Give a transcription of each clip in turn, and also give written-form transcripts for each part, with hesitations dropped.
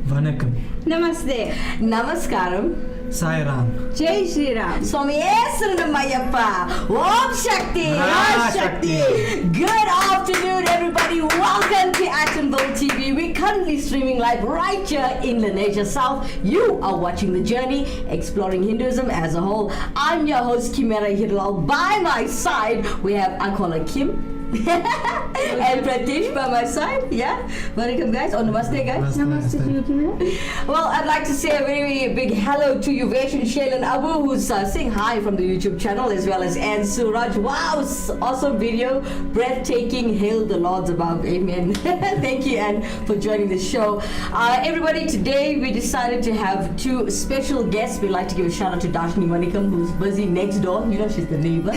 Vanakkam. Namaste. Namaskaram. Sai Ram. Jai Shri Ram. Swami Saranammayappa. Om Shakti. Ra Shakti. Good afternoon, everybody. Welcome to Atom Bowl TV. We're currently streaming live right here in Lenasia South. You are watching The Journey, exploring Hinduism as a whole. I'm your host, Kimera Heeralal. By my side, we have, I call her Kim. And Pritesh by my side. Yeah, welcome guys. Oh, namaste guys. Namaste to you, Kimera. Well, I'd like to say a very big hello to Yuvesh and Shailen Abu, who's saying hi from the YouTube channel, as well as Ann Suraj. Wow, awesome video, breathtaking. Hail the Lords above. Amen. Thank you, Ann, for joining the show. Everybody, today we decided to have two special guests. We'd like to give a shout out to Darshini Manikam, who's busy next door. You know, she's the neighbor.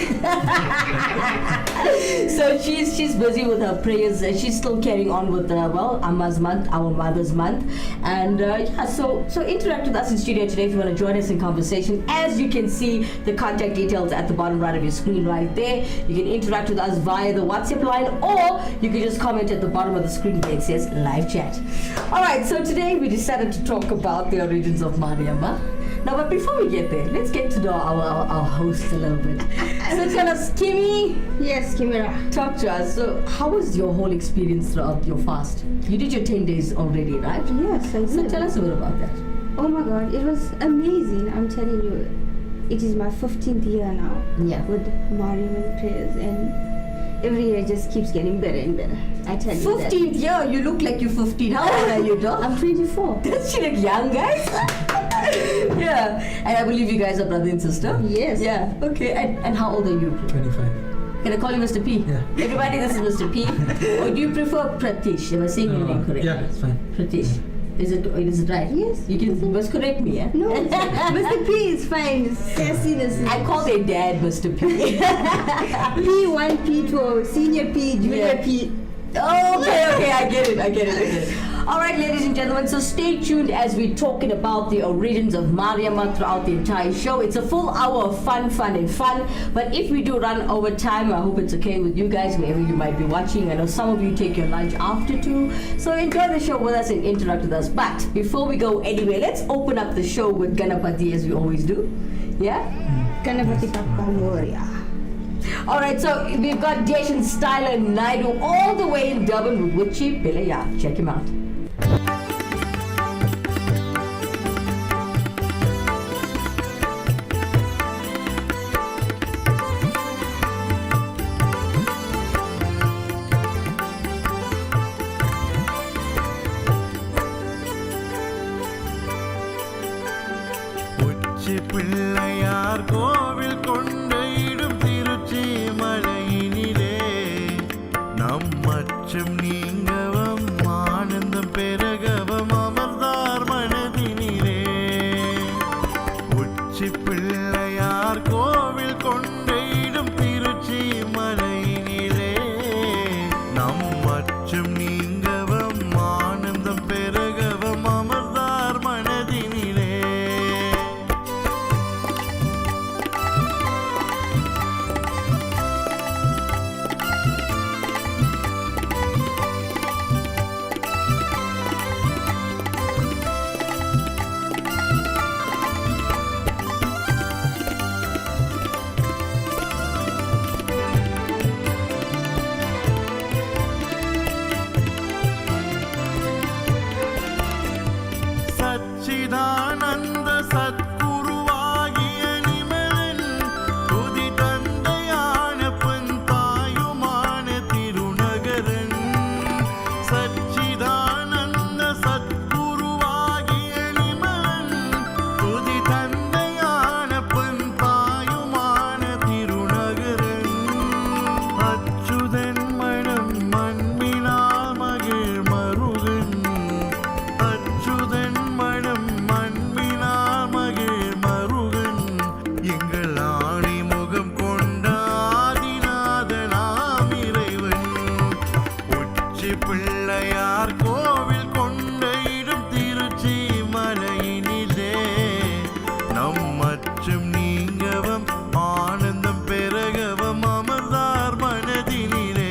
So she's busy with her prayers. She's still carrying on with Amma's month, our mother's month, and so interact with us in studio today if you want to join us in conversation. As you can see, the contact details at the bottom right of your screen right there. You can interact with us via the WhatsApp line, or you can just comment at the bottom of the screen where it says live chat. All right, so today we decided to talk about the origins of Marieamma. Now, but before we get there, let's get to know our host a little bit. So tell us, Kimmy. Yes, Kimera. Talk to us. So how was your whole experience throughout your fast? You did your 10 days already, right? Yes, I did. So tell us a bit about that. Oh my God, it was amazing. I'm telling you, it is my 15th year now. Yeah. With Marieamma prayers, and every year just keeps getting better and better. I tell you 15th year? You look like you're 15. How old are you, dog? I'm 24. Does she look young, guys? Yeah. And I believe you guys are brother and sister? Yes. Yeah. Okay. And how old are you? 25. Can I call you Mr. P? Yeah. Everybody, this is Mr. P. Or do you prefer Pritesh? Am I saying your name correctly? Yeah, it's fine. Pritesh. Is it right? Yes. You can must correct me, yeah? No, Mr. P is fine. Sassiness. I call their dad Mr. P. P1, P2, senior P, junior Yeah. P. Oh, okay, I get it. All right, ladies and gentlemen, so stay tuned as we're talking about the origins of Marieamma throughout the entire show. It's a full hour of fun. But if we do run over time, I hope it's okay with you guys, wherever you might be watching. I know some of you take your lunch after too. So enjoy the show with us and interact with us. But before we go anywhere, let's open up the show with Ganapati as we always do. Yeah? Ganapati Bappa Moria. Alright, so we've got Deshan Styler Naidu all the way in Durban with Wichi Pilaya. Check him out. உச்சி பிள்ளையார் கோவில் கொண்டையிடும் திருச்சி மலையினிலே நம் அச்சம் நீங்கவும் ஆனந்தம் பெருகவும் அமர்ந்தார் மனதினிலே உச்சி பிள்ளையார் கோவில் கொண்டையிடும் திருச்சி மலையினிலே நம் அச்சம் நீங்கவும் ஆனந்தம் பெருகவும் அமர்ந்தார் மனதினிலே சச்சிதானந்த சத்குருவாகிய நிமலன் துதி தந்தையான பெண் தாயுமான திருநகரன் சச்சிதானந்த சத்குருவாகிய நிமலன் துதி தந்தையான பெண் தாயுமான திருநகரன் அச்சுதன் மனம் மண்பினால் மகிழ் மருகன் அச்சுதன் மனம் மண்பினால் மகிழ் மருகன் எங்கள் ஆணி முகம் கொண்ட ஆதிநாதனாம் இறைவன் உச்சி பிள்ளையார் கோவில் கொண்டையிடும் திருச்சி மலையினிலே நம் அச்சம் நீங்கவும் ஆனந்தம் பெருகவும் அமர்ந்தார் மனதினிலே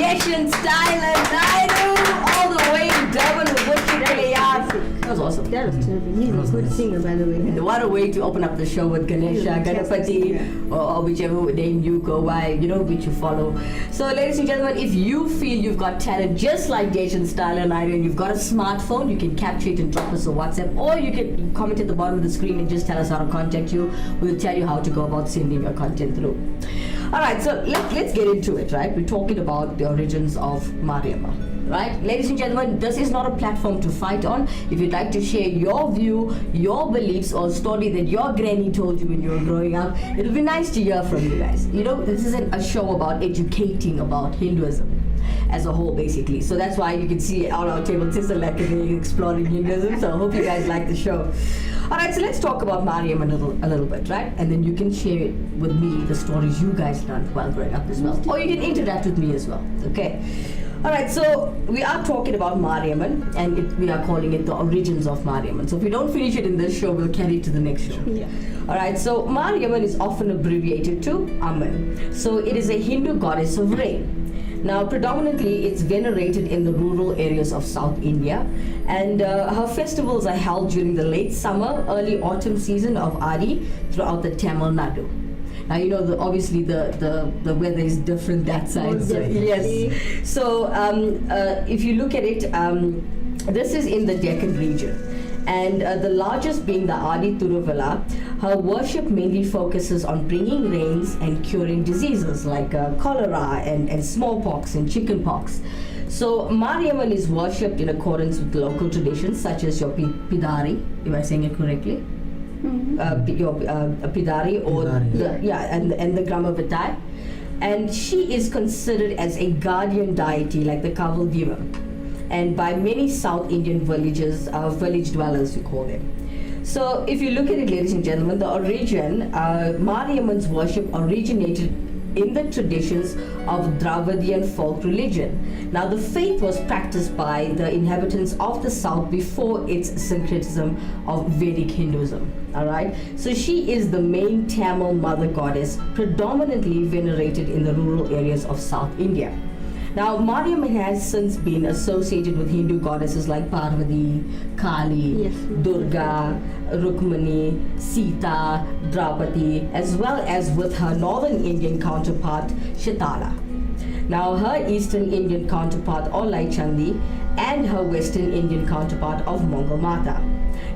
Ganeshan Styler Naidu, all the way to Durban with Wiki Prayas. That was awesome. That was terrific. He's a good singer, by the way. And what a way to open up the show with Ganesha, Yeah, Ganapati, or whichever name you go by, which you follow. So, ladies and gentlemen, if you feel you've got talent just like Ganeshan Styler Naidu and you've got a smartphone, you can capture it and drop us a WhatsApp, or you can comment at the bottom of the screen and just tell us how to contact you. We'll tell you how to go about sending your content through. All right, so let's get into it, right? We're talking about the origins of Marieamma. Right, ladies and gentlemen, this is not a platform to fight on. If you'd like to share your view, your beliefs, or story that your granny told you when you were growing up, it'll be nice to hear from you guys. This isn't a show about educating about Hinduism as a whole, basically. So that's why you can see on our table, Tissa Lakane exploring Hinduism. So I hope you guys like the show. All right, so let's talk about Marieamma a little bit, right? And then you can share with me the stories you guys learned while growing up as well, or you can interact with me as well. Okay. All right, so we are talking about Marieamma, and we are calling it the origins of Marieamma. So if we don't finish it in this show, we'll carry it to the next show. Yeah. All right, so Marieamma is often abbreviated to Amman. So it is a Hindu goddess of rain. Now, predominantly, it's venerated in the rural areas of South India, and her festivals are held during the late summer, early autumn season of Adi throughout the Tamil Nadu. Now, obviously the weather is different that side. So, yes. So if you look at it, this is in the Deccan region. And the largest being the Adi Thiruvalla. Her worship mainly focuses on bringing rains and curing diseases like cholera and smallpox and chickenpox. So Marieamma is worshipped in accordance with local traditions such as your Pidari, am I saying it correctly? Your Pidari or and the Gramavitai, and she is considered as a guardian deity like the Kaval Diva, and by many South Indian villages, village dwellers we call them. So if you look at it, ladies and gentlemen, the origin, Marieamma's worship originated in the traditions of Dravidian folk religion. Now, the faith was practiced by the inhabitants of the south before its syncretism of Vedic Hinduism. All right, so she is the main Tamil mother goddess, predominantly venerated in the rural areas of South India. Now, Marieamma has since been associated with Hindu goddesses like Parvati, Kali, Yes. Durga, Rukmani, Sita, Draupadi, as well as with her northern Indian counterpart, Shitala. Now, her eastern Indian counterpart, Olai Chandi, and her western Indian counterpart of Mongol Mata.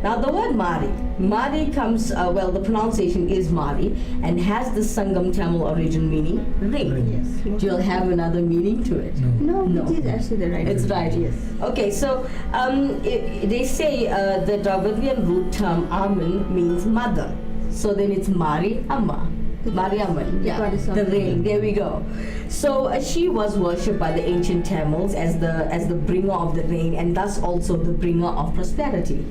Now, the word Mari comes, the pronunciation is Mari, and has the Sangam Tamil origin meaning ring. Yes. Do you have another meaning to it? No, No. it is actually the right. It's right. Yes. Okay, so they say the Dravidian root term Aman means mother. So then it's Marieamma. Marieamma, yeah, goddess of the rain. rain. There we go. So she was worshipped by the ancient Tamils as the bringer of the rain, and thus also the bringer of prosperity.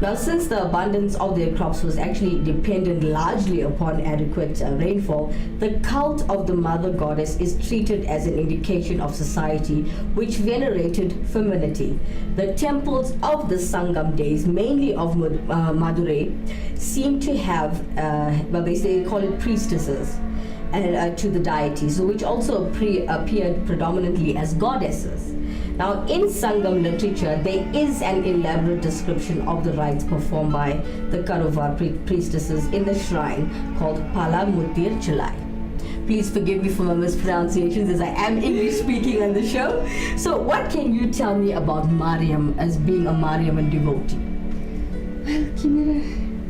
Now, since the abundance of their crops was actually dependent largely upon adequate rainfall, the cult of the mother goddess is treated as an indication of society which venerated femininity. The temples of the Sangam days, mainly of Madurai, seem to have, they call it priestesses, and to the deities, which also appeared predominantly as goddesses. Now, in Sangam literature, there is an elaborate description of the rites performed by the Karuvar priestesses in the shrine called Pala Mutir Chalai. Please forgive me for my mispronunciations as I am English speaking on the show. So what can you tell me about Mariam as being a Marieamma devotee? Well, Kimera,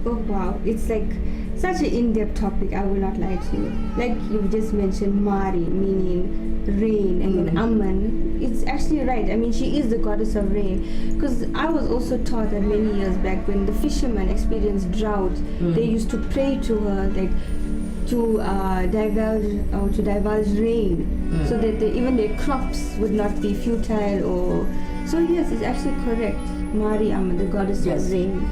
oh wow, it's like such an in-depth topic, I will not lie to you. Like you just mentioned Mari, meaning rain, and then Amman, it's actually right. I mean, she is the goddess of rain. Because I was also taught that many years back when the fishermen experienced drought, they used to pray to her, like to divulge rain, so that even their crops would not be futile. Or so yes, it's actually correct. Marieamma, the goddess Yes. of rain.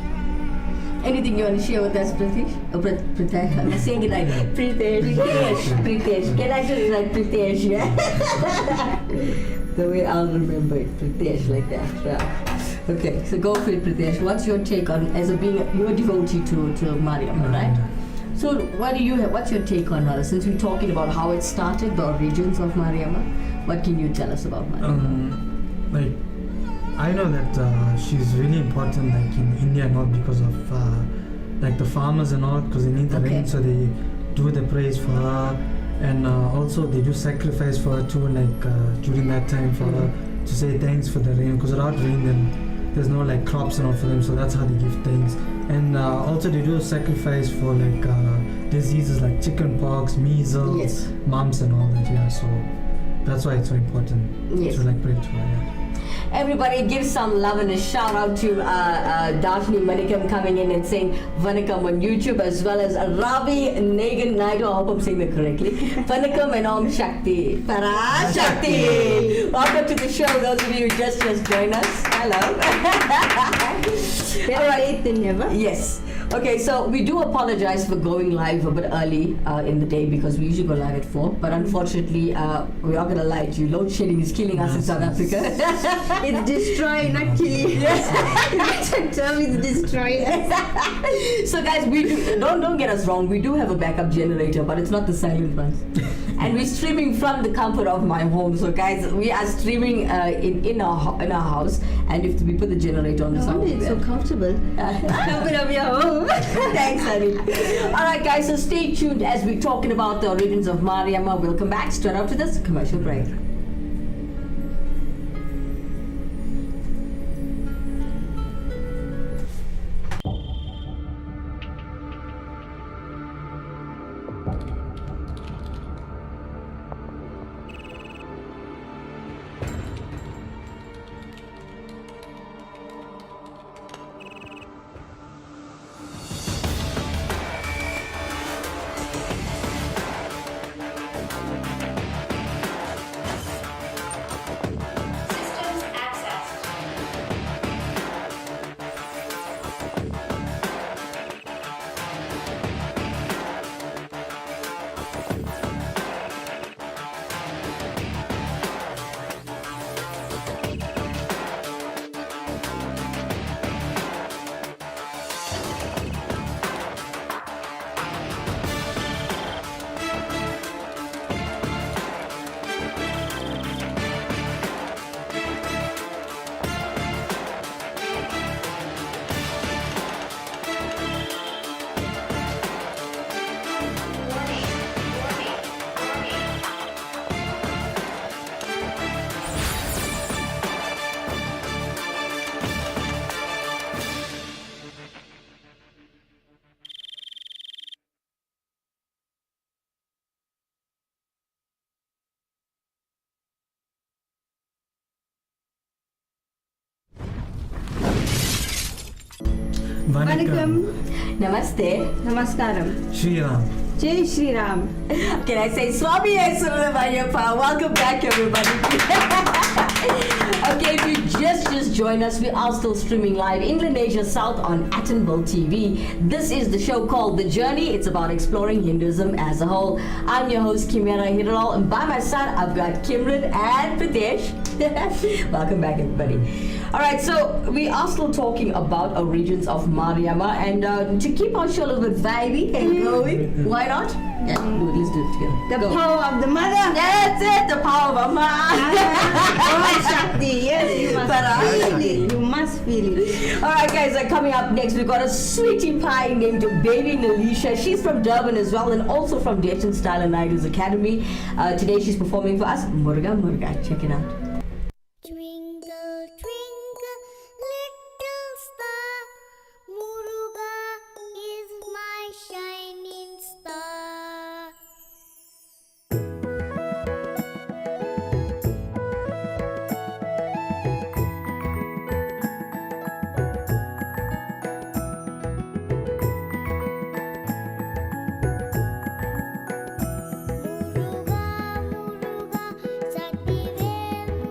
Anything you want to share with us, Pritesh? Oh, Pritesh, I'm saying it right. Pritesh. Can I just like Pritesh, yeah? The way I'll remember it, Pritesh, like that. Yeah. Okay, so go for it, Pritesh. What's your take on, you're a devotee to Marieamma, right? So what do you have, what's your take on her? Since we're talking about how it started, the origins of Marieamma, What can you tell us about Marieamma? Like, I know that she's really important, like in India, not because of like the farmers and all, because they need the rain, so they do the praise for her, and also they do sacrifice for her too, like during that time for her to say thanks for the rain, because without rain then there's no like crops and all for them, so that's how they give thanks. And also they do a sacrifice for like diseases like chicken pox, measles, mumps and all that, yeah, so that's why it's so important to like pray to her, yeah. Everybody give some love and a shout out to Daphne Manikam coming in and saying Vanakkam on YouTube, as well as Ravi Nagan Naidu, I hope I'm saying that correctly. Vanakkam and Om Shakti. Parashakti. Welcome to the show, those of you who just joined us. Hello. Better late than never. Yes. Okay, so we do apologize for going live a bit early in the day, because we usually go live at 4, but unfortunately we are going to lie to you, load shedding is killing us in South Africa. It's destroying, not killing. Yes. Term is destroying. So guys, we do, don't get us wrong, we do have a backup generator, but it's not the silent one. And we're streaming from the comfort of my home. So guys, we are streaming in our house, and if we put the generator on the sound, it's so comfortable. Comfort of your home. Thanks, honey. Alright guys, so stay tuned as we're talking about the origins of Marieamma. We'll come back straight after this commercial break. Vanakkam. Namaste. Namaskaram. Shri Ram. Jai Shri Ram. Can I say Swami Ayyappa? Welcome back, everybody. Okay, if you just joined us, we are still streaming live England, Asia South on Attenville TV. This is the show called The Journey. It's about exploring Hinduism as a whole. I'm your host, Kimera Heeralal, and by my side, I've got Kimrin and Pritesh. Welcome back, everybody. Alright, so we are still talking about origins of Marieamma, and to keep our show a little bit vibey and going, why not? Yeah, let's do it together. The power of the mother. That's it, the power of Amma. Oh, Shakti. Yes, you must Parashakti. feel it. You must feel it. Alright guys, coming up next, we've got a sweetie pie named Baby Nalisha. She's from Durban as well, and also from Dechen Style and Naidu's Academy. Today she's performing for us Murga Murga. Check it out. Twinkle, twinkle, little star, Muruga is my shining star. Muruga, Muruga, Sakti Vel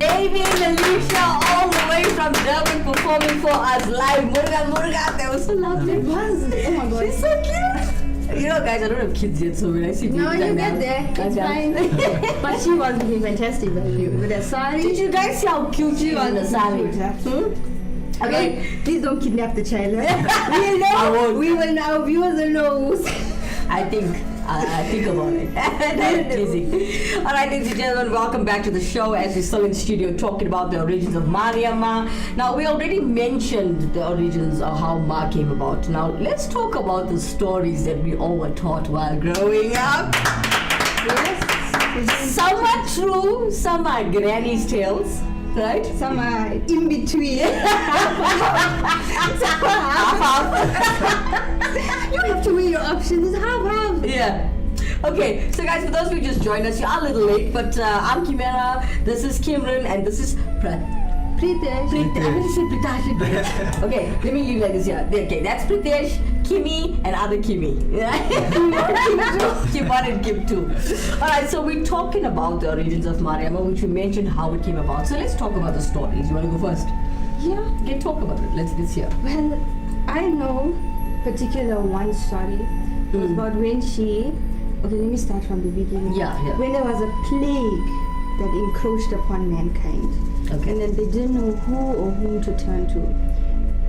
Baby Alicia, all the way from Durban, performing for us live. Murga, that was so lovely. It was. Oh my god. She's so cute. You know, guys, I don't have kids yet, so when I see No, babies, you I'm get out. there. It's fine. But she was looking fantastic with a sari. Did you guys see how cute she was in the sari? Okay, please don't kidnap the child. I won't. We will now. Viewers will know. I think about it. That's easy. Alright, ladies and gentlemen, welcome back to the show as we're still in studio talking about the origins of Marieamma. Now, we already mentioned the origins of how Ma came about. Now, let's talk about the stories that we all were taught while growing up. Yes. Some are true, some are granny's tales. Right? Some are in between. You have to weigh your options. Half. Yeah. Okay, so guys, for those who just joined us, you are a little late, but I'm Kimera, this is Kimrin, and this is Pritesh. I'm going to say Pritesh. Okay, let me leave like this here. Okay, that's Pritesh, Kimi, and other Kimi. Kim 1 and Kim 2. Alright, so we're talking about the origins of Marieamma, which we mentioned how it came about. So let's talk about the stories. You want to go first? Yeah. Okay, talk about it. Let's hear. Well, I know particular one story. It was about when she. Okay, let me start from the beginning. Yeah. When there was a plague that encroached upon mankind. Okay. And then they didn't know who or whom to turn to.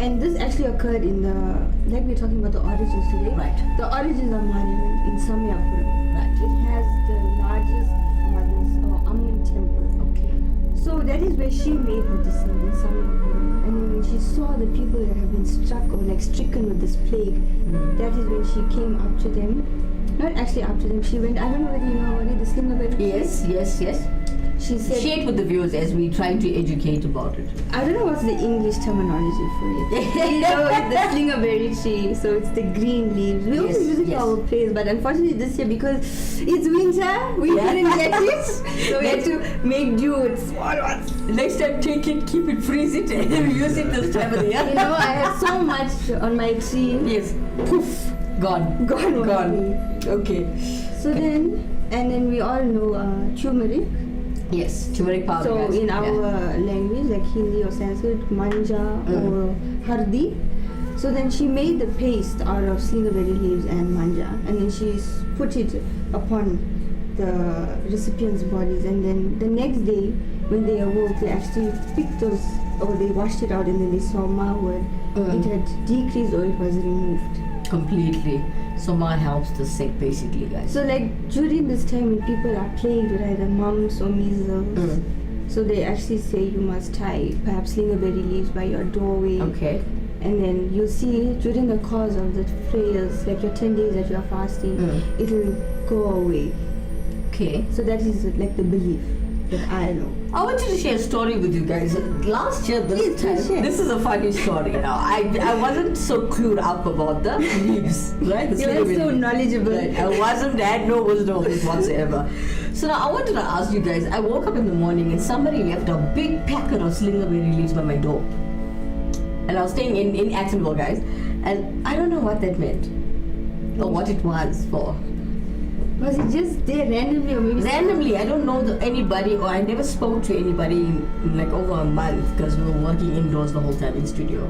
And this actually occurred in the, like we're talking about the origins today. Right. The origins of Marieamma in Samyapuram. Right. It has the largest mothers or Amman temple. Okay. So that is where she made her descent in Samyapuram. And then when she saw the people that have been struck or like stricken with this plague, that is when she came up to them. Not actually up to them, she went, I don't know whether you know what it is, the Slingerberry. Yes. She said, Share it with the viewers as we're trying to educate about it. I don't know what's the English terminology for it. You know, it's the slingerberry tree, so it's the green leaves. We also use it for our plays, but unfortunately this year because it's winter, we couldn't get it. So we had to make do with small ones. Next time, take it, keep it, freeze it, and use it this time of the year. You know, I had so much on my tree. Yes. Poof. Gone. Gone. Okay. So then we all know turmeric. Yes, turmeric powder. So guys. in our language, like Hindi or Sanskrit, manja or hardi. So then she made the paste out of slingerberry leaves and manja, and then she put it upon the recipients' bodies. And then the next day, when they awoke, they actually picked those, or they washed it out, and then they saw mawad. It had decreased or it was removed. Completely. So Ma helps the sick, basically, guys. So like during this time when people are plagued with either mumps or measles, so they actually say you must tie perhaps slingerberry leaves by your doorway. Okay. And then you see during the course of the prayers, like your 10 days that you are fasting, it'll go away. Okay. So that is like the belief that I know. I want you to share a story with you guys. Last year, Please share. this is a funny story. Now, I wasn't so clued up about the leaves, right? The You are slingerberry so leaves. knowledgeable. Right. I had no wisdom of this whatsoever. So now I wanted to ask you guys, I woke up in the morning and somebody left a big packet of slingerberry leaves by my door. And I was staying in Actonville, guys, and I don't know what that meant or what it was for. Was it just there randomly or maybe Randomly, I don't know anybody, or I never spoke to anybody in like over a month because we were working indoors the whole time in studio.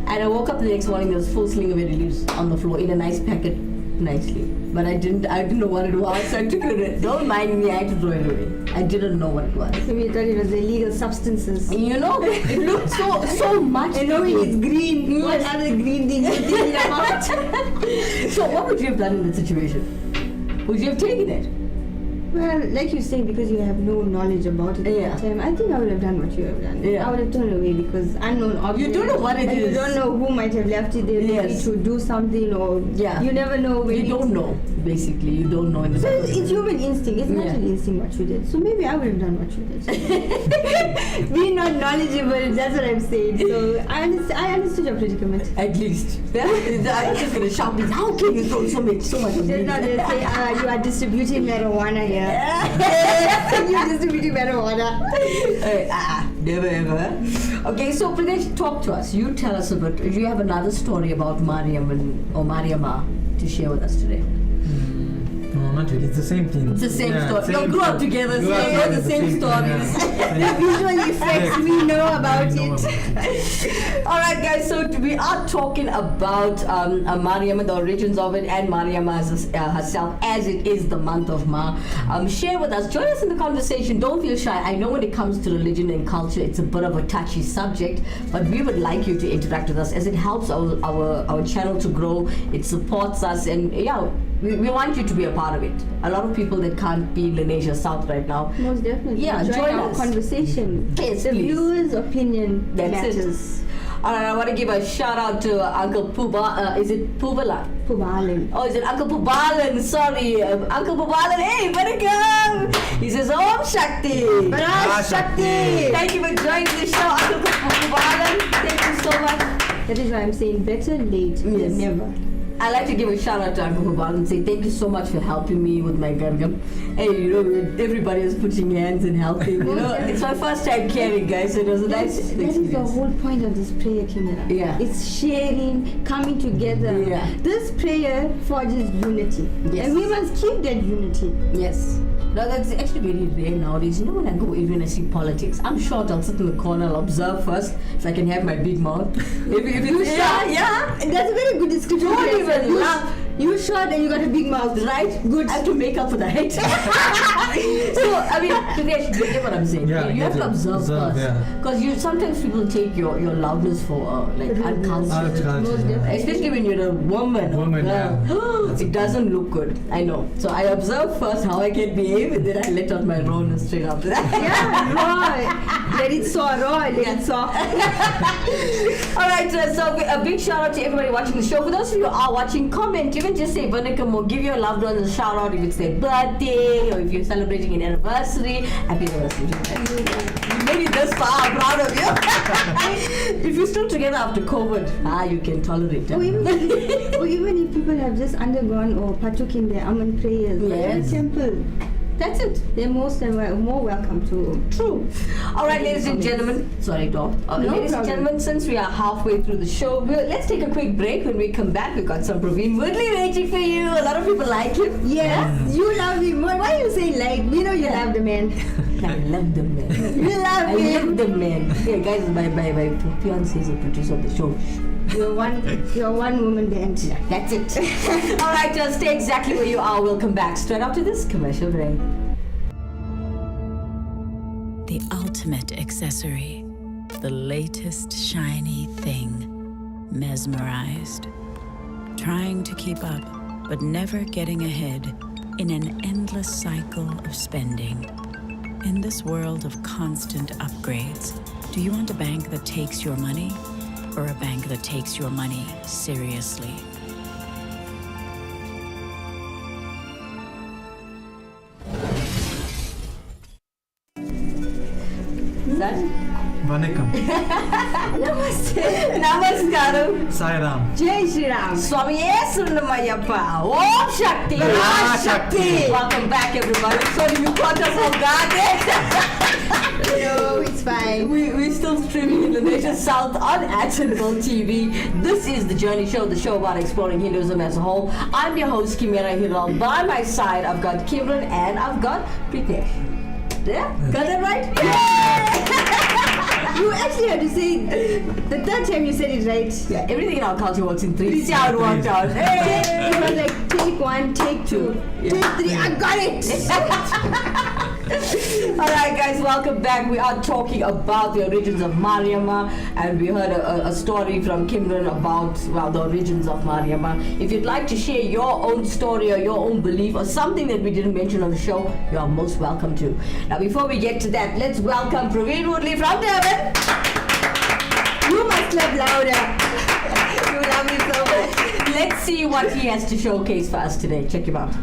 And I woke up the next morning, there was full slingerberry leaves on the floor in a nice packet, nicely. But I didn't know what it was, so I took it. Don't mind me, I had to throw it away. I didn't know what it was. Maybe you thought it was illegal substances. You know, it looked so much. And knowing it's green, what Yes. other green things you thinking about? So what would you have done in that situation? Would you have taken it? Well, like you say, because you have no knowledge about it Yeah. at the time, I think I would have done what you have done. Yeah. I would have turned away because unknown object. You don't know what it and is. You don't know who might have left it there maybe Yes. to do something or Yeah. you never know when You don't know, basically. You don't know in the So it's human instinct. It's Yeah. natural instinct what you did. So maybe I would have done what you did. Being not knowledgeable, that's what I'm saying. So I understood your predicament. At least. I'm just going to shout this. How can you throw so much on Just me? not to say, you are distributing marijuana here. You're distributing marijuana. Never ever. Okay, so Pritesh, talk to us. You tell us a bit. Do you have another story about Marieamma or Marieamma to share with us today? No, not really. It's the same thing. It's the same story. You same grew up story. together, Grew so up you know together, the same thing, stories. yeah. The visual effects we know about We know it. about it. All right, guys. So we are talking about Marieamma, the origins of it, and Marieamma herself, as it is the month of Ma. Share with us. Join us in the conversation. Don't feel shy. I know when it comes to religion and culture, it's a bit of a touchy subject, but we would like you to interact with us as it helps our channel to grow. It supports us, and yeah. We want you to be a part of it. A lot of people that can't be in Lenasia South right now. Most definitely. Yeah, join join our us. conversation. Yes, The please. viewer's opinion That's matters. it. Alright, I want to give a shout out to Uncle Puba. Is it Pubala? Pubalan. Oh, is it Uncle Pubalan? Sorry, Uncle Pubalan. Hey, welcome. He says, Om Shakti. Paraj Shakti. Thank you for joining the show, Uncle Pubalan. Thank you so much. That is why I'm saying better late Yes. than never. I like to give a shout out to Uncle Pubalan and say thank you so much for helping me with my gargam. Hey, you know, everybody is putting hands and helping. You know, it's my first time carrying, guys, so it was a nice That is the experience. whole point of this prayer, Kimera. Yeah. It's sharing, coming together. Yeah. This prayer forges unity. Yes. And we must keep that unity. Yes. No, that's actually very rare nowadays. You know, when I go, even I see politics, I'm short. I'll sit in the corner, I'll observe first, so I can have my big mouth. If it's yeah. And that's a very good description. Don't for even yourself. laugh. You short and you got a big mouth. Right? Good. I have to make up for the height. So, I mean, Pritesh, you get what I'm saying? Yeah, you have to observe first. yeah. Because you sometimes people take your loudness for like uncultured. Uncultured, Most yeah. definitely. Especially when you're a woman. Woman, yeah. It doesn't look good. I know. So I observe first how I can behave, and then I let out my rawness straight after that. Yeah, raw. Let it soar, raw, let it soar. All right, so a big shout out to everybody watching the show. For those of you who are watching, comment. You can just say Vanikam or give your loved ones a shout out if it's their birthday or if you're celebrating an anniversary. Happy anniversary. You made it this far. I'm proud of you. If you're still together after COVID, you can tolerate it. Or even if people have just undergone or partook in their Aman prayers in Yes. the temple, That's it. they're more welcome to. True. All right, ladies and gentlemen. Sorry, dog. Ladies and gentlemen, since we are halfway through the show, let's take a quick break. When we come back, we've got some Praveen Woodley waiting for you. A lot of people like him. Yes, you love him more. Why you say like? We know you love the man. I love the man. You love I him. love the man. Yeah, guys, my fiance is a producer of the show. You're one woman band. That's it. All right, just stay exactly where you are. We'll come back straight after this commercial break. The ultimate accessory, the latest shiny thing, mesmerized. Trying to keep up, but never getting ahead in an endless cycle of spending. In this world of constant upgrades, do you want a bank that takes your money or a bank that takes your money seriously? That? Vanakkam. Namaskaram. Sai Ram. Jai Shri Ram. Swami Sunamayappa. Om Shakti. Shakti. Welcome back, everybody. Sorry, you caught us off guard. No, it's fine. We're still streaming in Lenasia South on Actionable TV. This is the Journey Show, the show about exploring Hinduism as a whole. I'm your host, Kimera Heeralal. By my side, I've got Kimrin and I've got Pritesh. Yeah? Got that right? You actually had to say the third time you said it right. Yeah, everything in our culture works in three. See how it worked out. Hey! It was like take one, take two, take three. I got it. Alright guys, welcome back. We are talking about the origins of Marieamma, and we heard a story from Kimrin about, well, the origins of Marieamma. If you'd like to share your own story or your own belief or something that we didn't mention on the show, you are most welcome to. Now before we get to that, let's welcome Praveen Woodley from Durban. You must clap louder. You love me so much. Let's see what he has to showcase for us today. Check him out.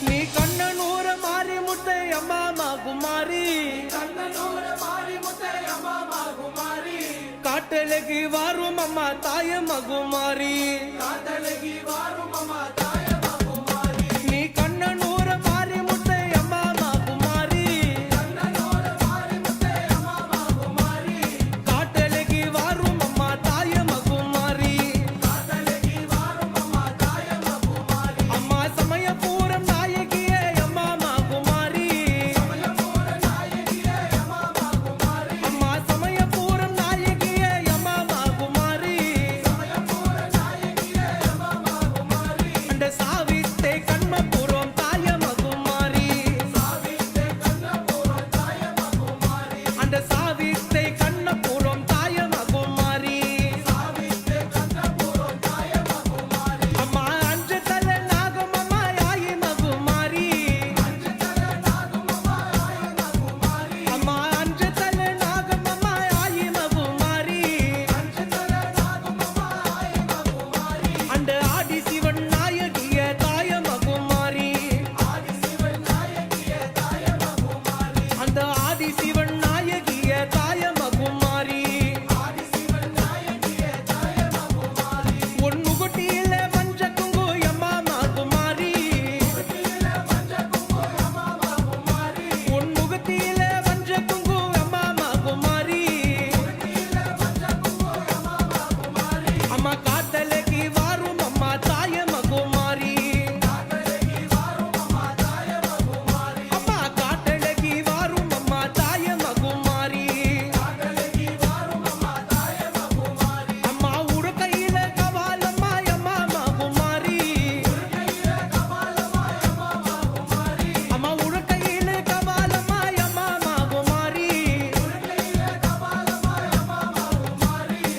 ನೀ ಕಣ್ಣನೂರ ಮಾರಿ ಮುದ್ದೆ ಅಮ್ಮ ಮಾಗುಮಾರಿ ಕಣ್ಣನೂರ ಮಾರಿ ಮುದ್ದೆ ಅಮ್ಮ ಮಾಗುಮಾರಿ ಕಾಟಲೆ காத்தலகி வாரும் அம்மா தாய மகுமாரி நீ கண்ணனூர மாறி முத்தை அம்மா மகுமாரி காத்தலகி வாரும் அம்மா தாய மகுமாரி அம்மா சமயபுரம் நாயகியே அம்மா மகுமாரி அம்மா சமயபுரம் நாயகியே அம்மா மகுமாரி அந்த சாவித்தே கண்மபுரம் தாய மகுமாரி அந்த சாவித்தே கண்ணபுரம் தாய மகுமாரி அம்மா அஞ்சதல நாகம் அம்மா ஆயி மகுமாரி அம்மா அஞ்சதல நாகம் அம்மா ஆயி மகுமாரி அந்த ஆதி சிவன் நாயகிய தாய மகுமாரி அந்த ஆதி சிவன் நாயகிய தாய மகுமாரி ஒன்னுகுட்டியில மஞ்ச குங்கு அம்மா மகுமாரி ஒன்னுகுட்டியில மஞ்ச குங்கு அம்மா மகுமாரி அம்மா காத்தலகி வாரும் அம்மா தாய மகுமாரி அம்மா காத்தலகி வாரும் அம்மா தாய மகுமாரி அம்மா உரு கையில கவாலம்மா அம்மா மகுமாரி அம்மா உரு கையில கவாலம்மா அம்மா மகுமாரி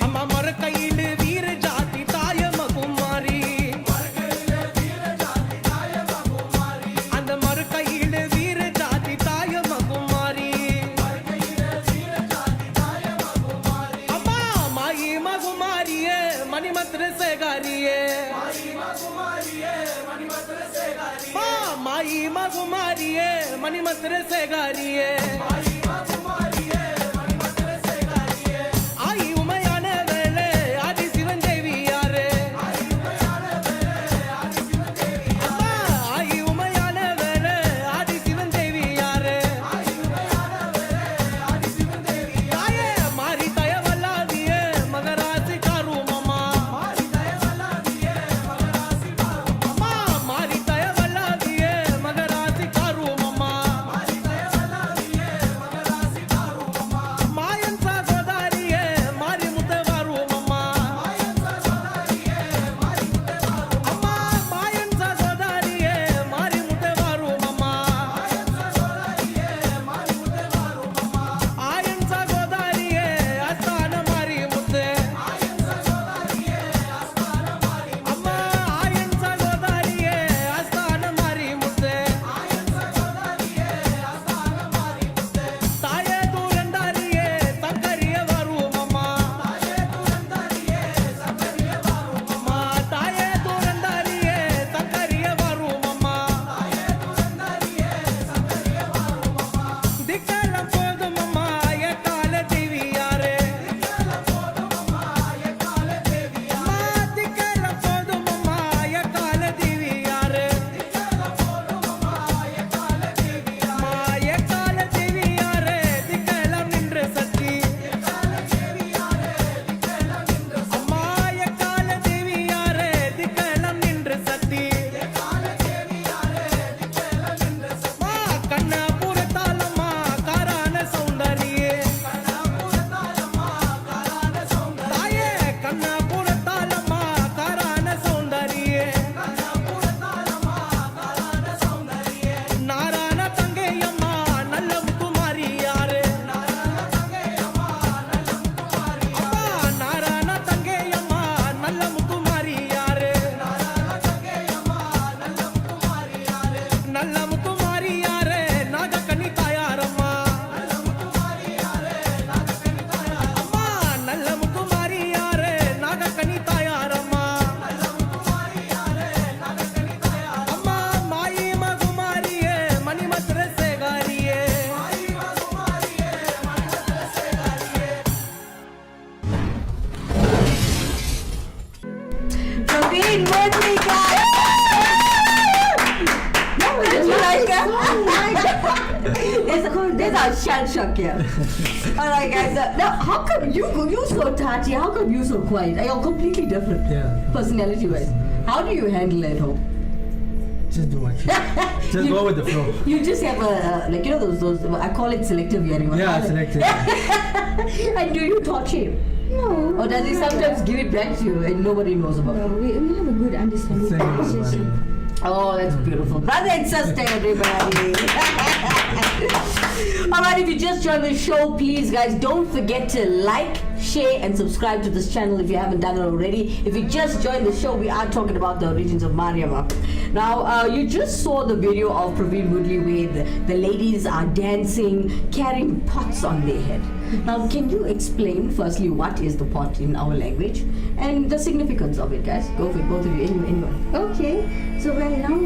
அம்மா மர கையில வீர ஜாதி தாய மகுமாரி அந்த மர கையில வீர ஜாதி தாய மகுமாரி அம்மா மாயி மகுமாரியே மணிமந்திர சேகாரியே மாயி மகுமாரியே மணிமந்திர சேகாரியே ஆயி உமையான வேளை ஆதி சிவன் தேவியாரே அம்மா ஆயி உமையான வேளை ஆதி சிவன் தேவியாரே தாயே மாறி தயவல்லாதியே மகராசி காரும் அம்மா அம்மா மாறி தயவல்லாதியே மகராசி காரும் அம்மா shell shock, yeah. All right, guys. Now, how come you so touchy? How come you so quiet? Are you completely different? Yeah. Personality-wise. How do you handle it at home? Just do what you just go with the flow. You just have a like those I call it selective hearing. Yeah, selective. And do you talk to him? No. Or does he sometimes give it back to you and nobody knows about No, it? we have a good understanding Same of with relationship. everybody. Oh, that's beautiful. Brother and sister, everybody. Alright, if you just joined the show, please, guys, don't forget to like, share, and subscribe to this channel if you haven't done it already. If you just joined the show, we are talking about the origins of Marieamma. Now, you just saw the video of Praveen Woodley where the ladies are dancing, carrying pots on their head. Now, can you explain, firstly, what is the pot in our language and the significance of it, guys? Go for it, both of you, anyone. Okay, so well now,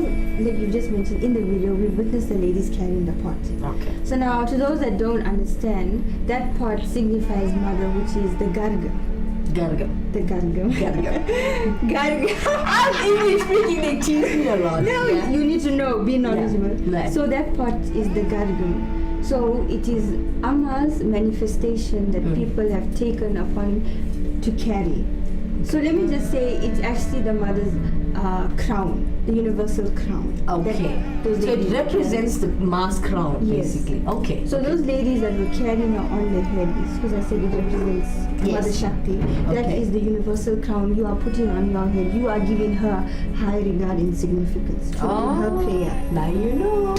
like you just mentioned in the video, we witnessed the ladies carrying the pot. Okay. So now, to those that don't understand, that pot signifies mother, which is the garga. Gargam. The gargam. Garga. I'm English speaking, they tease me a lot. No, you need to know, be knowledgeable. Yeah. Right. So that pot is the gargam. So it is Amma's manifestation that people have taken upon to carry. So let me just say, it's actually the mother's crown, the universal crown. Okay. Those So it ladies represents the mass crown, Yes. basically. Okay. So those ladies that were carrying her on their head, because I said it represents Yes. Mother Shakti. That Okay. is the universal crown you are putting on your head. You are giving her high regard and significance to her prayer. Now you know.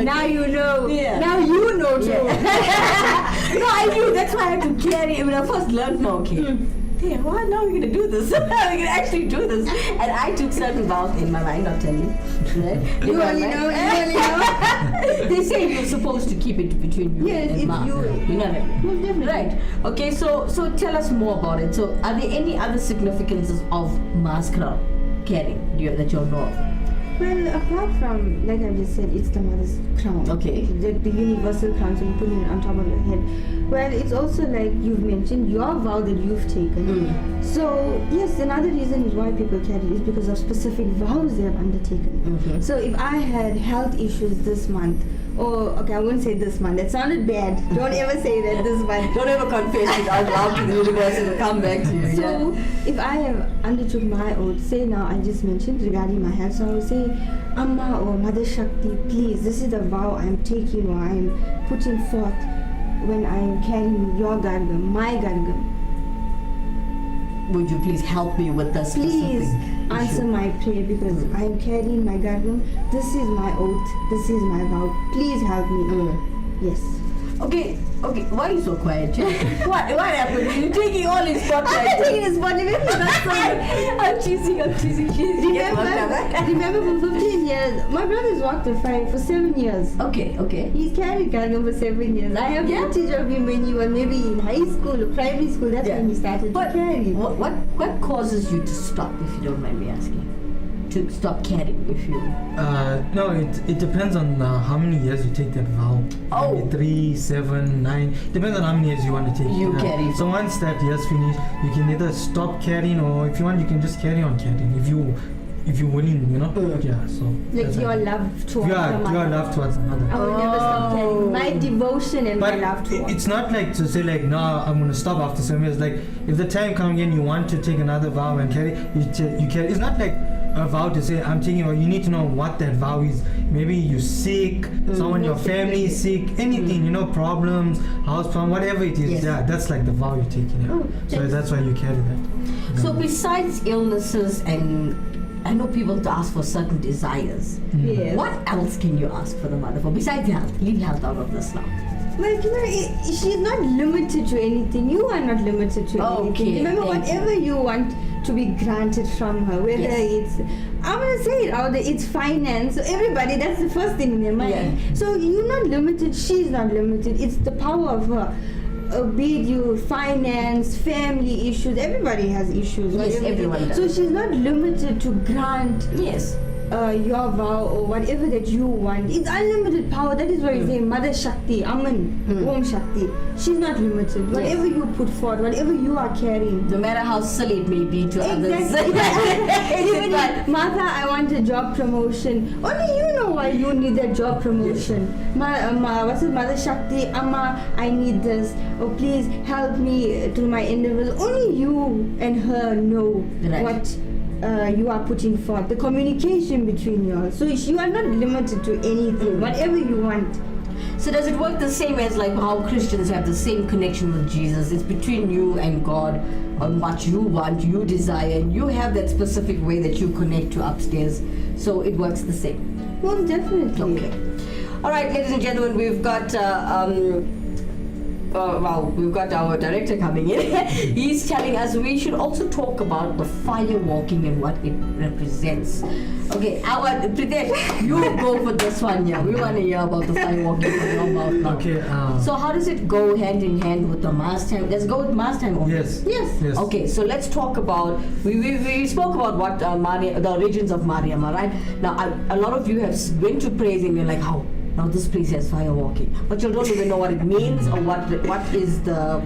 Now you know. Yeah. Now you know too. No, I knew. That's why I had to carry it when I first learned. No, okay. Damn, well, now we're gonna do this. We're gonna actually do this. And I took certain vows in my mind, I'll tell you. Right? You only know. You only know. They say you're supposed to keep it between you Yes, and if mom. you- You know what I mean? Most definitely. Right. Okay, so tell us more about it. So are there any other significances of mass crown carrying that you know of? Well, apart from, like I just said, it's the mother's crown. Okay. The universal crown, so you put it on top of your head. Well, it's also like you've mentioned, your vow that you've taken. So, yes, another reason is why people carry it is because of specific vows they have undertaken. So, if I had health issues this month, or, okay, I wouldn't say this month, that sounded bad. Don't ever say that this month. Don't ever confess it out loud to the universe, it'll come back to you. So, if I have undertook my oath, say now I just mentioned regarding my health, so I will say, Amma or Mother Shakti, please, this is the vow I am taking or I am putting forth when I am carrying your gargam, my gargam. Would you please help me with this Please specific answer issue? my prayer because I am carrying my gargam. This is my oath, this is my vow. Please help me. Yes. Okay, why are you so quiet? What happened? You're taking all his spotlight. I'm not taking his body, maybe that's I'm teasing. Remember for 15 years, my brother's walked the fight for 7 years. Okay. He's carried gargam for 7 years. I have footage of him when he was maybe in high school or primary school. That's when he started to carry. What causes you to stop, if you don't mind me asking? To stop carrying, if you... No, it depends on how many years you take that vow. Oh. Maybe 3, 7, 9. Depends on how many years you want to take. You carry. So once that year's finished, you can either stop carrying, or if you want, you can just carry on carrying. If you're willing, you know. Yeah. So. Like that's your it. love towards Your your mother. love towards another. I will never stop carrying my devotion and But my love towards. it's not like to say like, no, I'm gonna stop after 7 years. Like, if the time comes again, you want to take another vow and carry, you carry. It's not like a vow to say I'm taking. Or you need to know what that vow is. Maybe you're sick, someone in your family is sick, anything, you know, problems, house problem, whatever it is. Yes. Yeah, that's like the vow you're taking. Yeah. So that's why you carry that. So besides illnesses and... I know people to ask for certain desires. Yes. What else can you ask for the mother for? Besides health. Leave health out of this now. Well, Kimera, she's not limited to anything. You are not limited to anything. Okay, Remember, thank whatever you want to be granted from her, whether it's, I'm gonna say it out there, it's finance. So everybody, that's the first thing in their mind. Yeah. So you're not limited. She's not limited. It's the power of her. Be it you finance, family issues. Everybody has issues. Yes, whatever it is. everyone does. So she's not limited to grant Yes. your vow or whatever that you want. It's unlimited power. That is why you say Mother Shakti, Aman, Om Shakti. She's not limited. Whatever you put forward, whatever you are carrying. No matter how silly it may be to others. Even Martha, I want a job promotion. Only you know why you need that job promotion. What's it, Mother Shakti, Amma, I need this. Oh, please help me to my endeavors. Only you and her know what you are putting forth. The communication between you all. So you are not limited to anything. Whatever you want. So does it work the same as like how Christians have the same connection with Jesus? It's between you and God on what you want, you desire, and you have that specific way that you connect to upstairs. So it works the same. Most definitely. Okay. All right, ladies and gentlemen, we've got we've got our director coming in. He's telling us we should also talk about the fire walking and what it represents. Okay, Pritesh, you go for this one. Yeah, we want to hear about the fire walking from your mouth now. Okay. So how does it go hand in hand with the mass time? Let's go with mass time. Yes. Yes. Okay, so let's talk about, we spoke about what the origins of Marieamma, right? Now, a lot of you have been to praise and you're like, how? Now this place has fire walking. But you don't even know what it means or what is the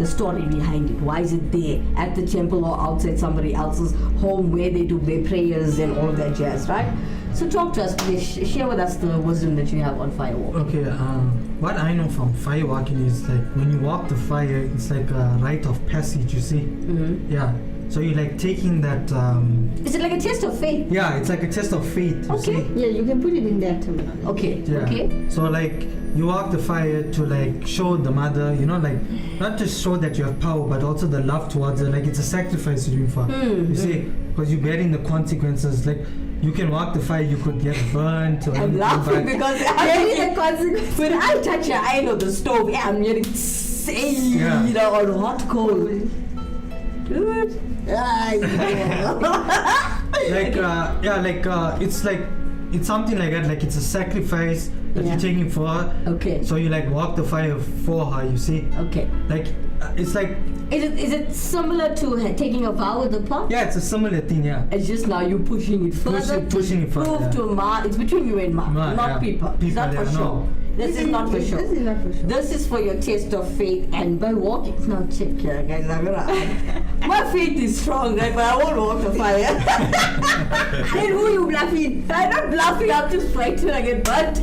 story behind it. Why is it there at the temple or outside somebody else's home where they do their prayers and all of that jazz, right? So talk to us, please. Share with us the wisdom that you have on fire walking. Okay, what I know from fire walking is like when you walk the fire, it's like a rite of passage, you see? Mm-hmm. Yeah. So you're like taking that... Is it like a test of faith? Yeah, it's like a test of faith, you see? Yeah, you can put it in that terminology. Okay, Yeah. okay. So like you walk the fire to like show the mother, you know, like not just show that you have power, but also the love towards her. Like it's a sacrifice you're doing for her. You see, because you're bearing the consequences. Like you can walk the fire, you could get burnt. Or I'm anything, laughing but- because I'm consequence. When I touch your iron on the stove, yeah, I'm hearing Yeah. you know, on hot coal. Dude. It's something like that. Like it's a sacrifice that Yeah. you're taking for her. Okay. So you like walk the fire for her. You see, Okay. like it's like Is it similar to taking a vow with the pot? yeah, it's a similar thing. Yeah. It's just now you pushing it further. Pushing it further, Prove yeah. to Ma. It's between you and Ma, Ma, not yeah. people. People, Not for yeah, sure. no. This is not for sure. This is not for sure. This is for your test of faith, and by walking. Now check here, guys. My faith is strong, right? But I won't walk the fire. Then who you bluffing? I'm not bluffing. I'm just frightened I get burnt.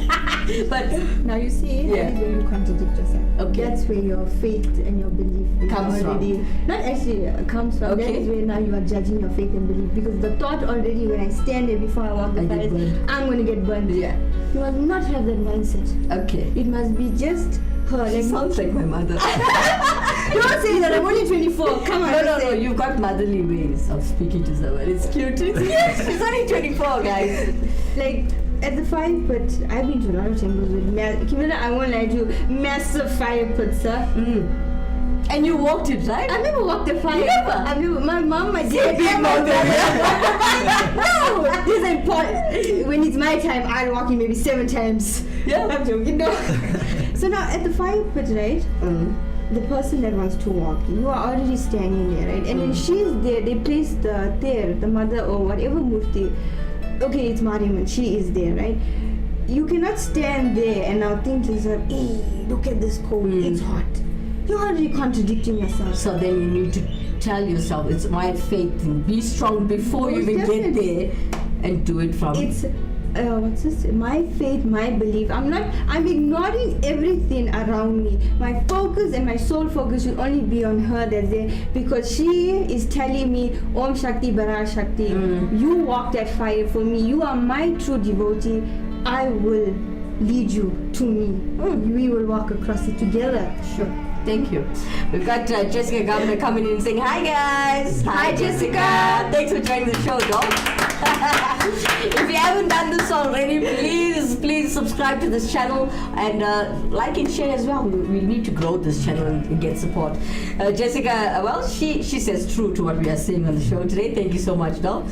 But Now you see, Yeah. that is where you contradict yourself. Okay. That's where your faith and your belief is Comes from. already not actually comes from. Okay. That is where now you are judging your faith and belief, because the thought already when I stand there before I walk the I fire get is, burned. I'm going to get burned. yeah. You must not have that mindset. Okay. It must be just her. Like, Sounds like my mother. don't say that. I'm only 24. Come on. No, say. you've got motherly ways of speaking to someone. It's cute. Yes, she's only 24, guys. Like at the fire pit, I've been to a lot of temples with Kimera, I won't lie to you, massive fire pits, sir. And you walked it, right? I've never walked a fire. Never? I've never, my mom, my dad. big mouth No, this is important. When it's my time, I'll walk it maybe 7 times. Yeah. I'm joking, no. So now at the fire pit, right? The person that wants to walk, you are already standing there, right? And then she's there, they place the mother or whatever murti. Okay, it's Marieamma, she is there, right? You cannot stand there and now think to yourself, hey, look at this cold, it's hot. You're already contradicting yourself. So then you need to tell yourself it's my faith and be strong before you Most even get definitely. there and do it from It's what's this? My faith, my belief. I'm ignoring everything around me. My focus and my sole focus should only be on her that's there, because she is telling me, Om Shakti Bara Shakti, you walk that fire for me. You are my true devotee. I will lead you to me. We will walk across it together. Sure. Thank you. We've got Jessica Governor coming in and saying, hi guys. Hi Jessica. Thanks for joining the show, dog. If you haven't done this already, please subscribe to this channel and like and share as well. We need to grow this channel and get support. Jessica, well, she says true to what we are saying on the show today. Thank you so much, doll.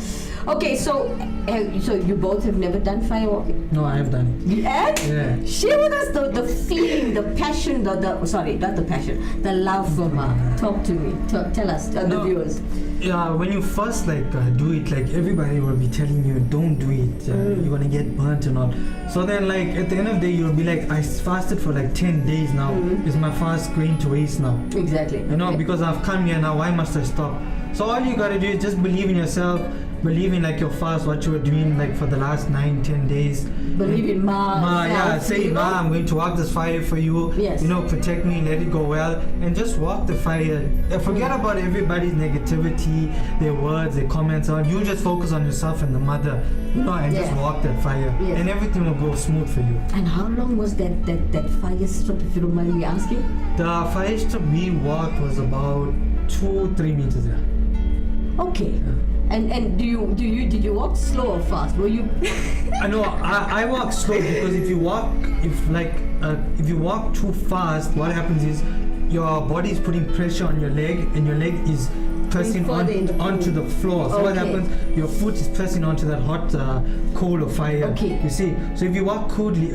Okay, so you both have never done fire walking? No, I have done it. You have? Yeah. Share with us the feeling, the passion, sorry, not the passion, the love from her. Talk to me. Tell us, the No. viewers. Yeah, when you first do it, like everybody will be telling you, don't do it. You're gonna get burnt and all. So then, like at the end of the day, you'll be like, I fasted for like 10 days now. Is my fast going to waste now? Exactly. You know, because I've come here now. Why must I stop? So all you gotta do is just believe in yourself. Believe in like your fast, what you were doing like for the last 9-10 days. Believe in Ma. Yeah, say Ma, I'm going to walk this fire for you. Yes. You know, protect me, let it go well, and just walk the fire. Forget about everybody's negativity, their words, their comments. You just focus on yourself and the mother, you know, and just walk that fire, and everything will go smooth for you. And how long was that fire strip, if you don't mind me asking? The fire strip we walked was about 2-3 meters. Yeah. Okay. And did you walk slow or fast? Were you? I know I walk slow because if you walk too fast, what happens is your body is putting pressure on your leg, and your leg is pressing onto the floor. So what happens? Your foot is pressing onto that hot coal of fire. Okay. You see. So if you walk coolly,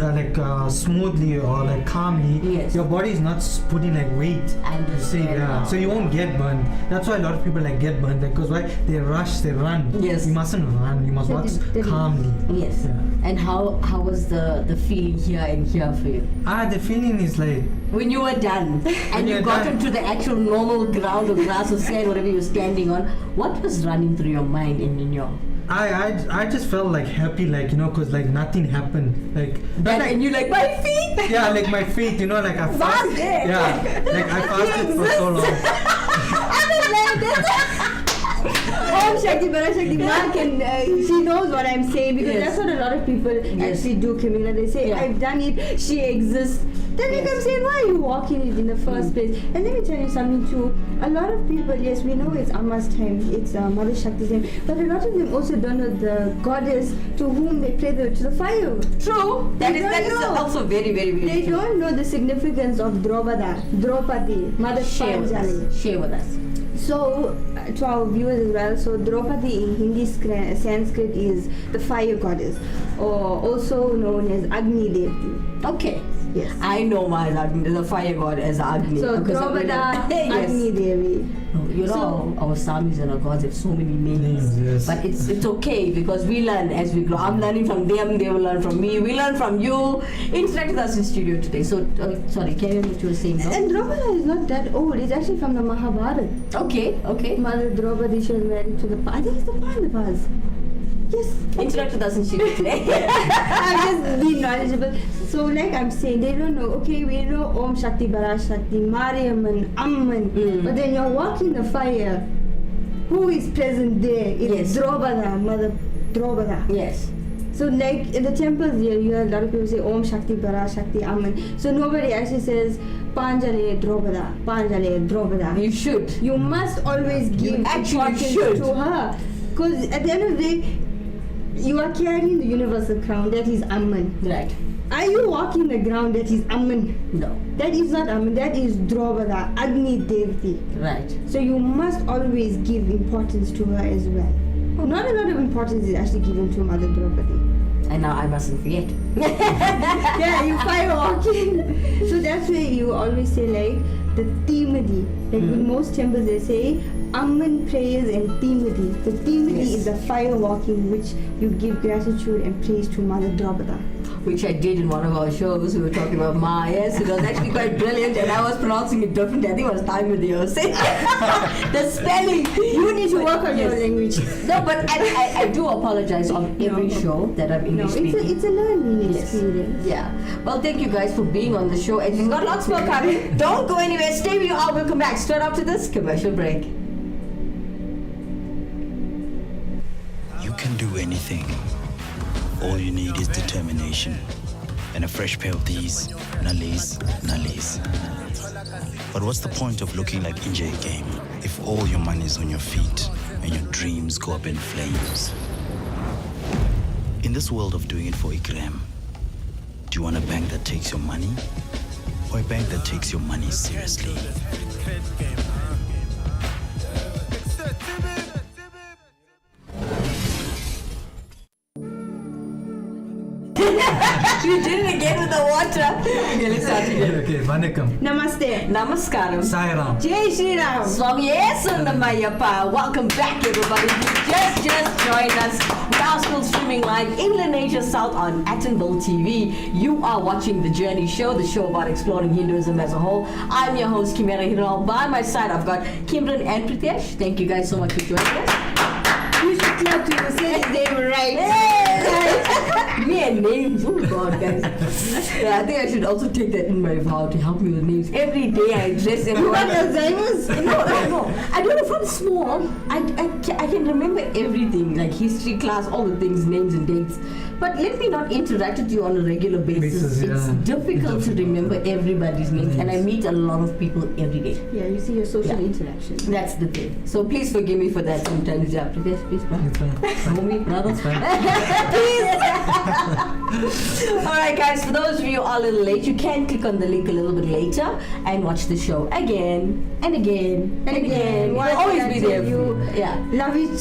smoothly or like calmly, your body is not putting like weight. You see, so you won't get burned. That's why a lot of people like get burned because why they rush, they run. Yes. You mustn't run. You must walk calmly. Yes. Yeah. And how was the feeling here and here for you? The feeling is like when you were done and you got into the actual normal ground or grass or sand, whatever you were standing on, what was running through your mind and in your? I just felt like happy, like, you know, cause like nothing happened, like. And you like my feet. Yeah, like my feet, you know, like I fasted. Yeah, like I fasted for so long. Om Shakti Parashakti Ma can she knows what I'm saying because that's what a lot of people actually do, Kimera. They say I've done it, she exists. Then they come saying, why are you walking it in the first place? And let me tell you something too. A lot of people, yes, we know it's Amma's time, it's Mother Shakti's time, but a lot of them also don't know the goddess to whom they pray to the fire. True. That is also very, very, very They true. don't know the significance of Draupadi, Mother Share with us. So, to our viewers as well, so Draupadi in Hindi Sanskrit is the fire goddess, or also known as Agni Devti. Okay. Yes. I know the fire god as Agni. So Draupadi, Agni Devi. You know, our Samis and our gods have so many names. Yes. But it's okay because we learn as we grow. I'm learning from them, they will learn from me, we learn from you. Interact with us in studio today. So, sorry, carry on what you were saying now. And Draupadi is not that old, it's actually from the Mahabharata. Okay. Mother Draupadi, she was married to I think it's the Pandavas. Yes. Interact with us in studio today. I'm just being knowledgeable. So like I'm saying, they don't know, okay, we know Om Shakti Parashakti, Marieamma, Amman, but then you're walking the fire. Who is present there? It's Draupadi, Mother Draupadi. Yes. So like in the temples here, you hear a lot of people say Om Shakti Parashakti, Amman. So nobody actually says Panjale Draupadi. You should. You must always give importance to her. Because at the end of the day, you are carrying the universal crown, that is Amman. Right. Are you walking the ground that is Amman? No. That is not Amman, that is Draupadi, Agni Devti. Right. So you must always give importance to her as well. Not a lot of importance is actually given to Mother Draupadi. And now I mustn't forget. Yeah, you fire walking. So that's why you always say like the Timadi. Like in most temples they say Amman prayers and Timadi. The Timadi is the fire walking which you give gratitude and praise to Mother Draupadi. Which I did in one of our shows. We were talking about Ma. Yes, it was actually quite brilliant, and I was pronouncing it differently. I think it was time with you. The spelling. You need to work on your language. No, but I do apologize on every show that I'm English speaking. It's a learning experience. Yeah. Well, thank you guys for being on the show, and we've got lots more coming. Don't go anywhere. Stay where you are. We'll come back straight after this commercial break. You can do anything. All you need is determination and a fresh pair of these nallies. But what's the point of looking like Injay game if all your money is on your feet and your dreams go up in flames? In this world of doing it for Ikram, do you want a bank that takes your money or a bank that takes your money seriously? You did it again with the water. Okay, let's start again. Okay, Vanakkam. Namaste. Namaskaram. Sai Ram. Jai Shri Ram. Swami Marieamma. Welcome back, everybody. If you just joined us. We are still streaming live in Indonesia South on Attenborough TV. You are watching The Journey Show, the show about exploring Hinduism as a whole. I'm your host, Kimera Heeralal. By my side, I've got Kimrin and Pritesh. Thank you guys so much for joining us. You should clap to you. Say his name right. Me and names. Oh God, guys. Yeah, I think I should also take that in my vow to help me with names. Every day I address everyone. What Alzheimer's? No. I don't know, from small, I can remember everything, like history class, all the things, names and dates. But let me not interact with you on a regular basis. It's difficult to remember everybody's names, and I meet a lot of people every day. Yeah, you see your social interaction. That's the thing. So please forgive me for that sometimes. Yeah, please, homie, brother. Alright guys, for those of you who are a little late, you can click on the link a little bit later and watch the show again and again and again. It'll always be there. Love it.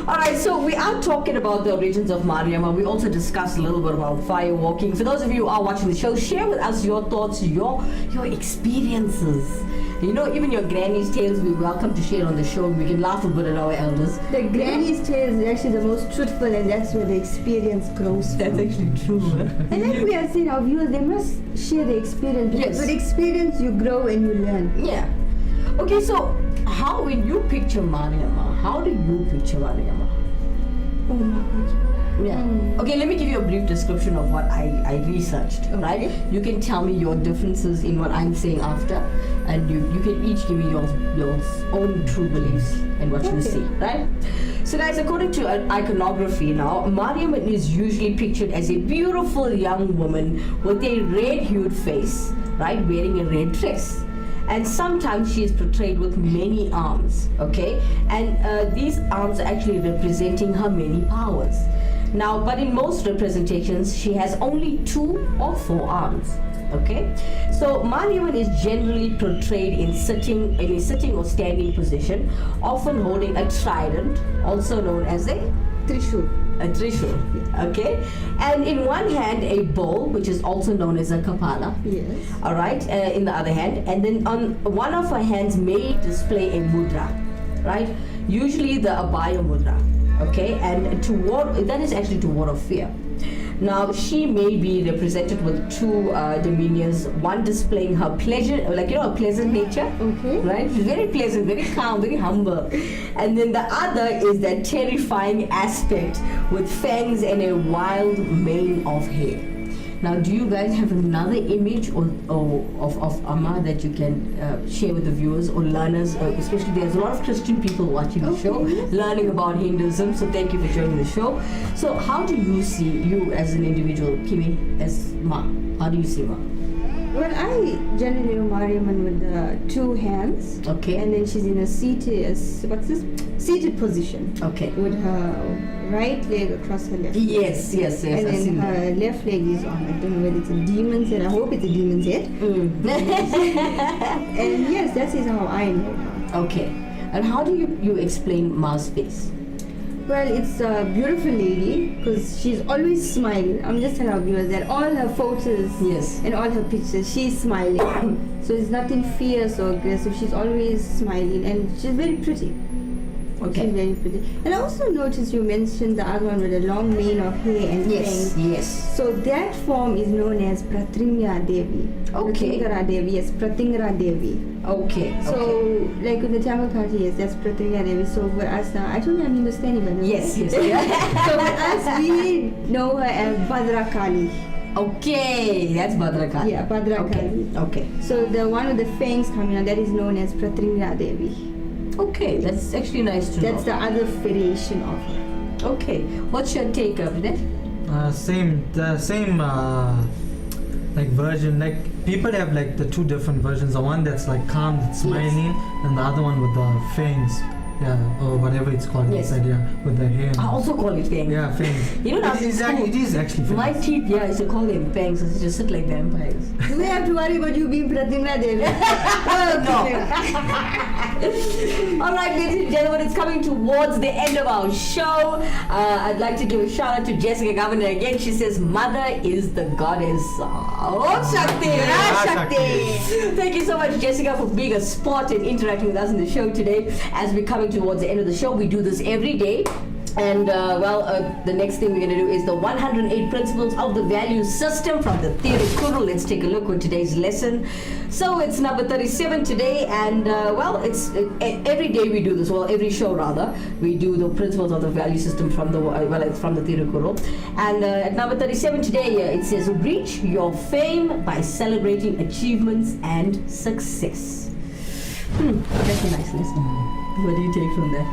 Alright, so we are talking about the origins of Marieamma. We also discussed a little bit about fire walking. For those of you who are watching the show, share with us your thoughts, your experiences. You know, even your granny's tales, we're welcome to share on the show. We can laugh a bit at our elders. The granny's tales is actually the most truthful, and that's where the experience grows. That's actually true. And like we are saying, our viewers, they must share the experience. Because with experience, you grow and you learn. Yeah. Okay, so how, when you picture Marieamma, how do you picture Marieamma? Oh my God. Yeah. Okay, let me give you a brief description of what I researched, right? You can tell me your differences in what I'm saying after, and you can each give me your own true beliefs and what you see, right? So guys, according to iconography now, Marieamma is usually pictured as a beautiful young woman with a red-hued face, right, wearing a red dress. And sometimes she is portrayed with many arms, okay? And these arms are actually representing her many powers. Now, but in most representations, she has only 2 or 4 arms, okay? So Marieamma is generally portrayed in a sitting or standing position, often holding a trident, also known as a Trishul. Okay? And in one hand, a bowl, which is also known as a kapala. Yes. All right, in the other hand. And then on one of her hands may display a mudra, right? Usually the abhaya mudra, okay? And that is actually to ward off fear. Now, she may be represented with 2 dominions, one displaying her pleasure, like, you know, a pleasant nature, okay, right? She's very pleasant, very calm, very humble. And then the other is that terrifying aspect with fangs and a wild mane of hair. Now, do you guys have another image of Amma that you can share with the viewers or learners? Especially, there's a lot of Christian people watching the show, learning about Hinduism. So thank you for joining the show. So how do you see you as an individual, Kimi, as Ma? How do you see Ma? Well, I generally know Marieamma with the 2 hands. Okay. And then she's in a seated position. Okay. With her right leg across her left. Yes. And then her left leg is on, I don't know whether it's a demon's head. I hope it's a demon's head. And yes, that is how I know her. Okay. And how do you explain Ma's face? Well, it's a beautiful lady because she's always smiling. I'm just telling our viewers that all her photos and all her pictures, she's smiling. So it's nothing fierce or aggressive. She's always smiling and she's very pretty. Okay. She's very pretty. And I also noticed you mentioned the other one with a long mane of hair and fangs. Yes. So that form is known as Pratingara Devi. Okay. Pratingara Devi, yes, Pratingara Devi. Okay. So, like with the Tamil culture, yes, that's Pratingara Devi. So for us, I told you I'm Hindustani, by the way. Yes. So for us, we know her as Bhadrakali. Okay, that's Bhadrakali. Yeah, Bhadrakali. Okay. So the one with the fangs coming out, that is known as Pratingara Devi. Okay, that's actually nice to know. That's the other variation of her. Okay, what's your take of it? Same like version. Like people have like the 2 different versions. The one that's like calm, that's smiling, and the other one with the fangs. Yeah, or whatever it's called. Yes. Inside, yeah, with the hair. I also call it fangs. Yeah, fangs. You know, it is actually fangs. my teeth, yeah, I used to call them fangs. I used to sit like vampires. Do we have to worry about you being Pratimra Devi? All right, ladies and gentlemen, it's coming towards the end of our show. I'd like to give a shout out to Jessica Governor again. She says, "Mother is the goddess." Oh, Shakti! Yeah, Shakti! Thank you so much, Jessica, for being a sport and interacting with us in the show today. As we're coming towards the end of the show, we do this every day. And the next thing we're going to do is the 108 principles of the value system from the Tirukkural. Let's take a look at today's lesson. So it's number 37 today, and every day we do this. Well, every show rather, we do the principles of the value system from the it's from the Tirukkural. And at number 37 today, it says, "Reach your fame by celebrating achievements and success." That's a nice lesson. What do you take from that?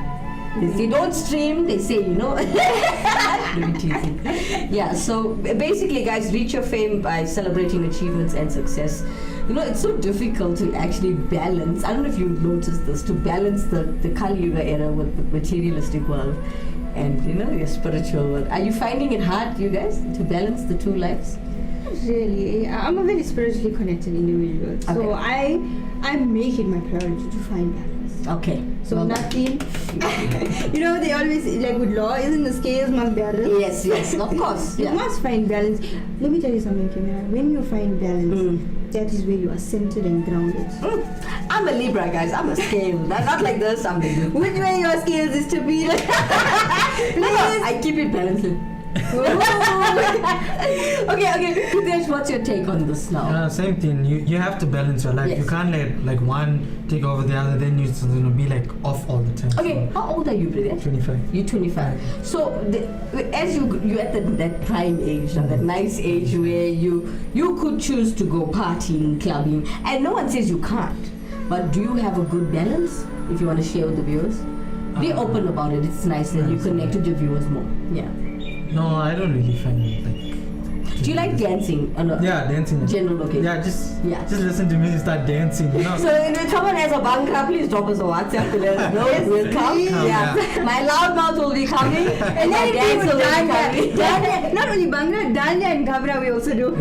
They say don't stream, they say, Really teasing. Yeah, so basically guys, reach your fame by celebrating achievements and success. It's so difficult to actually balance. I don't know if you've noticed this, to balance the Kali Yuga era with the materialistic world and your spiritual world. Are you finding it hard, you guys, to balance the two lives? Really, I'm a very spiritually connected individual. So I make it my priority to find balance. Okay. So nothing. They always like with law, isn't the scales must balance? Yes, of course. You must find balance. Let me tell you something, Kimera. When you find balance, that is where you are centered and grounded. I'm a Libra, guys. I'm a scale. Not like this. I'm Libra. Which way your scales is to be? I keep it balanced. Okay. Pritesh, what's your take on this now? Same thing. You have to balance your life. Yes. You can't let like one take over the other. Then you're gonna be like off all the time. Okay, how old are you, Pritesh? 25. You're 25. So as you're at that prime age, now, that nice age where you could choose to go partying, clubbing, and no one says you can't. But do you have a good balance? If you want to share with the viewers, be open about it. It's nice that you connect with your viewers more. Yeah. No, I don't really find it like. Do you like dancing? Yeah, dancing. General occasion. Yeah, just listen to music, start dancing. So if someone has a bhangra, please drop us a WhatsApp to let us know. We'll come. Yeah. My loud mouth will be coming, and my dance will be coming. Not only bhangra, danya and gabra we also do.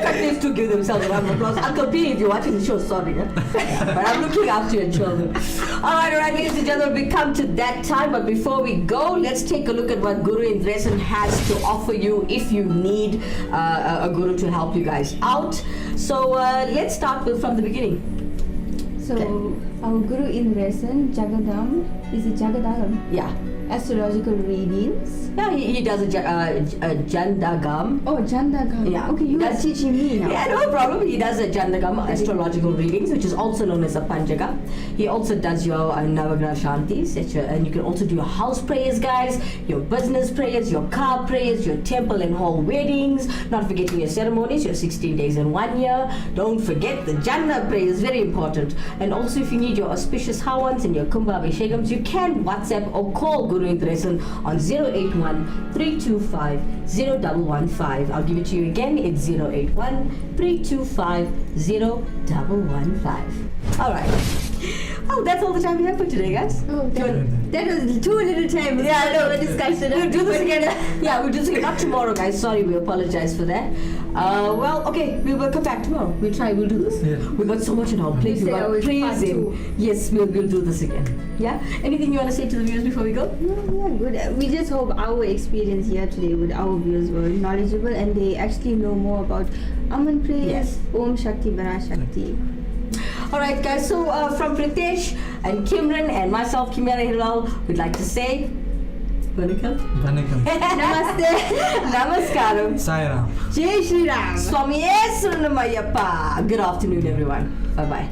Please to give themselves a round of applause. Uncle P, if you're watching the show, sorry. But I'm looking after your children. All right, ladies and gentlemen, we come to that time. But before we go, let's take a look at what Guru Indresan has to offer you if you need a guru to help you guys out. So let's start from the beginning. So our Guru Indresan, Jagadam, is it Jagadagam? Yeah. Astrological readings. Yeah, he does a Jandagam. Oh, Jandagam. Yeah. Okay, you are teaching me now. Yeah, no problem. He does a Jandagam, astrological readings, which is also known as a Panchaga. He also does your Navagraha Shantis, and you can also do your house prayers, guys, your business prayers, your car prayers, your temple and hall weddings, not forgetting your ceremonies, your 16 days in 1 year. Don't forget the Janda prayers, very important. And also if you need your auspicious Hawans and your Kumbha Abhishekams, you can WhatsApp or call Guru Indresan on 081-325-0115. I'll give it to you again. It's 081-325-0115. All right. Oh, that's all the time we have for today, guys. Oh, that was too little time. Yeah, I know. For discussion. We'll do this again. Yeah, we'll do this again. Not tomorrow, guys. Sorry, we apologize for that. Okay, we will come back tomorrow. We'll do this. Yeah. We got so much on our plate. We got praise him. Yes, we'll do this again. Yeah. Anything you want to say to the viewers before we go? No, yeah, good. We just hope our experience here today with our viewers were knowledgeable and they actually know more about Aman prayers, Yes. Om Shakti, Bara Shakti. Alright guys, so from Pritesh and Kimrin and myself, Kimera Heeralal, we'd like to say Vanakkam. Namaste. Namaskaram. Sai Ram. Jai Shri Ram. Swami Esranamayappa. Good afternoon everyone. Bye bye.